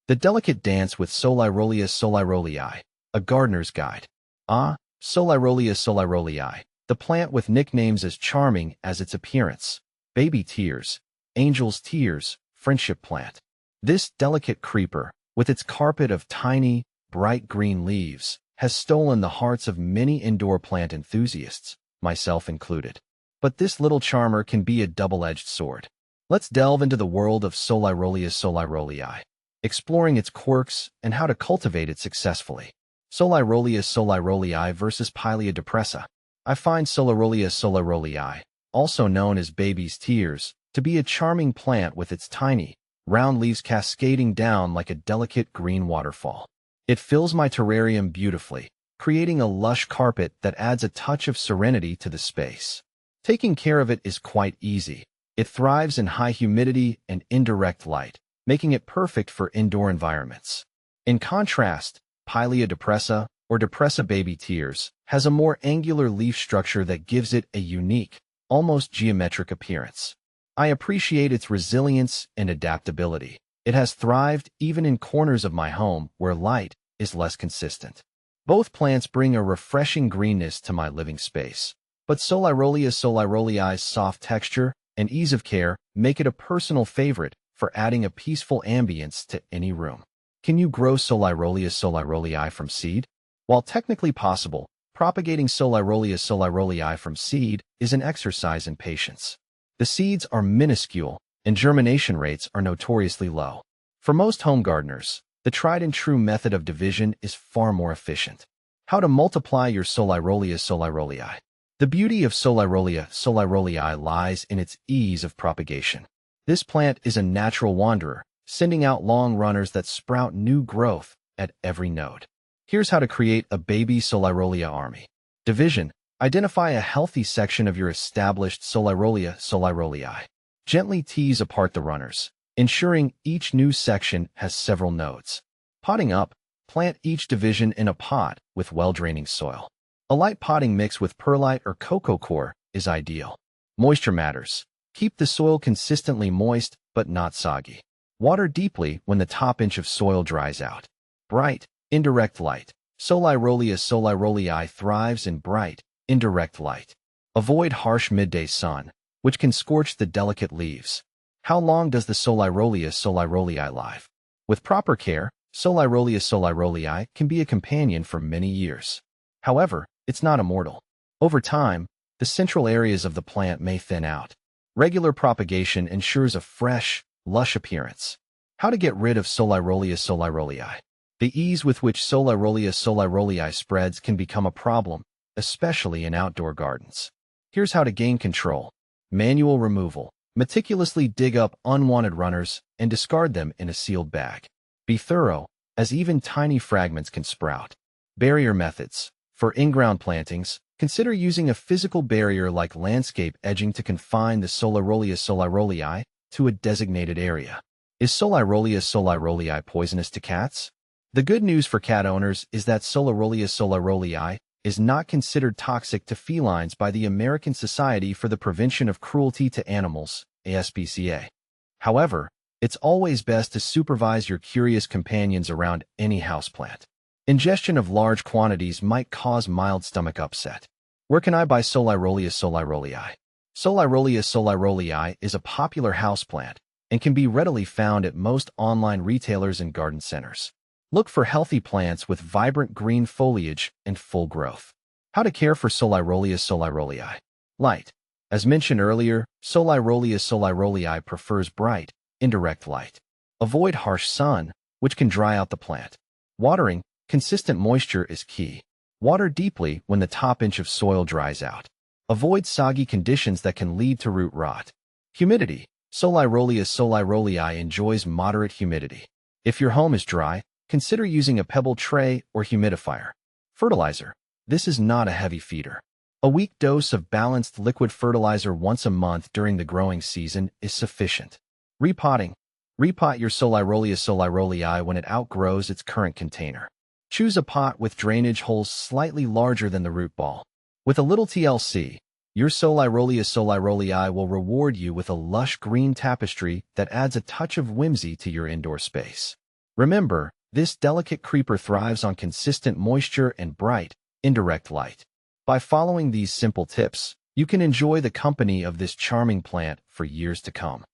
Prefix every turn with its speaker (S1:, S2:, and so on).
S1: The Delicate Dance with Soleirolii, a Gardener's Guide. Soleirolii, the plant with nicknames as charming as its appearance. Baby tears, angel's tears, friendship plant. This delicate creeper, with its carpet of tiny, bright green leaves, has stolen the hearts of many indoor plant enthusiasts, myself included. But this little charmer can be a double-edged sword. Let's delve into the world of Soleirolii, exploring its quirks and how to cultivate it successfully. Soleirolii versus Pilea depressa. I find Soleirolii, also known as baby's tears, to be a charming plant with its tiny, round leaves cascading down like a delicate green waterfall. It fills my terrarium beautifully, creating a lush carpet that adds a touch of serenity to the space. Taking care of it is quite easy. It thrives in high humidity and indirect light, making it perfect for indoor environments. In contrast, Pilea depressa, or depressa baby tears, has a more angular leaf structure that gives it a unique, almost geometric appearance. I appreciate its resilience and adaptability. It has thrived even in corners of my home where light is less consistent. Both plants bring a refreshing greenness to my living space, but Soleirolii's soft texture and ease of care make it a personal favorite for adding a peaceful ambience to any room. Can you grow Soleirolii from seed? While technically possible, propagating Soleirolii from seed is an exercise in patience. The seeds are minuscule, and germination rates are notoriously low. For most home gardeners, the tried-and-true method of division is far more efficient. How to multiply your Soleirolii. The beauty of Soleirolii lies in its ease of propagation. This plant is a natural wanderer, sending out long runners that sprout new growth at every node. Here's how to create a baby Soleirolia army. Division. Identify a healthy section of your established Soleirolii. Gently tease apart the runners, ensuring each new section has several nodes. Potting up. Plant each division in a pot with well-draining soil. A light potting mix with perlite or cocoa coir is ideal. Moisture matters. Keep the soil consistently moist but not soggy. Water deeply when the top inch of soil dries out. Bright, indirect light. Soleirolii thrives in bright, indirect light. Avoid harsh midday sun, which can scorch the delicate leaves. How long does the Soleirolii live? With proper care, Soleirolii can be a companion for many years. However, it's not immortal. Over time, the central areas of the plant may thin out. Regular propagation ensures a fresh, lush appearance. How to get rid of Soleirolii. The ease with which Soleirolii spreads can become a problem, especially in outdoor gardens. Here's how to gain control. Manual removal. Meticulously dig up unwanted runners and discard them in a sealed bag. Be thorough, as even tiny fragments can sprout. Barrier methods. For in-ground plantings, consider using a physical barrier like landscape edging to confine the Soleirolii to a designated area. Is Soleirolii poisonous to cats? The good news for cat owners is that Soleirolii is not considered toxic to felines by the American Society for the Prevention of Cruelty to Animals, ASPCA. However, it's always best to supervise your curious companions around any houseplant. Ingestion of large quantities might cause mild stomach upset. Where can I buy Soleirolii? Soleirolii is a popular houseplant and can be readily found at most online retailers and garden centers. Look for healthy plants with vibrant green foliage and full growth. How to care for Soleirolii. Light. As mentioned earlier, Soleirolii prefers bright, indirect light. Avoid harsh sun, which can dry out the plant. Watering. Consistent moisture is key. Water deeply when the top inch of soil dries out. Avoid soggy conditions that can lead to root rot. Humidity. Soleirolii enjoys moderate humidity. If your home is dry, consider using a pebble tray or humidifier. Fertilizer. This is not a heavy feeder. A weak dose of balanced liquid fertilizer once a month during the growing season is sufficient. Repotting. Repot your Soleirolii when it outgrows its current container. Choose a pot with drainage holes slightly larger than the root ball. With a little TLC, your Soleirolii will reward you with a lush green tapestry that adds a touch of whimsy to your indoor space. Remember, this delicate creeper thrives on consistent moisture and bright, indirect light. By following these simple tips, you can enjoy the company of this charming plant for years to come.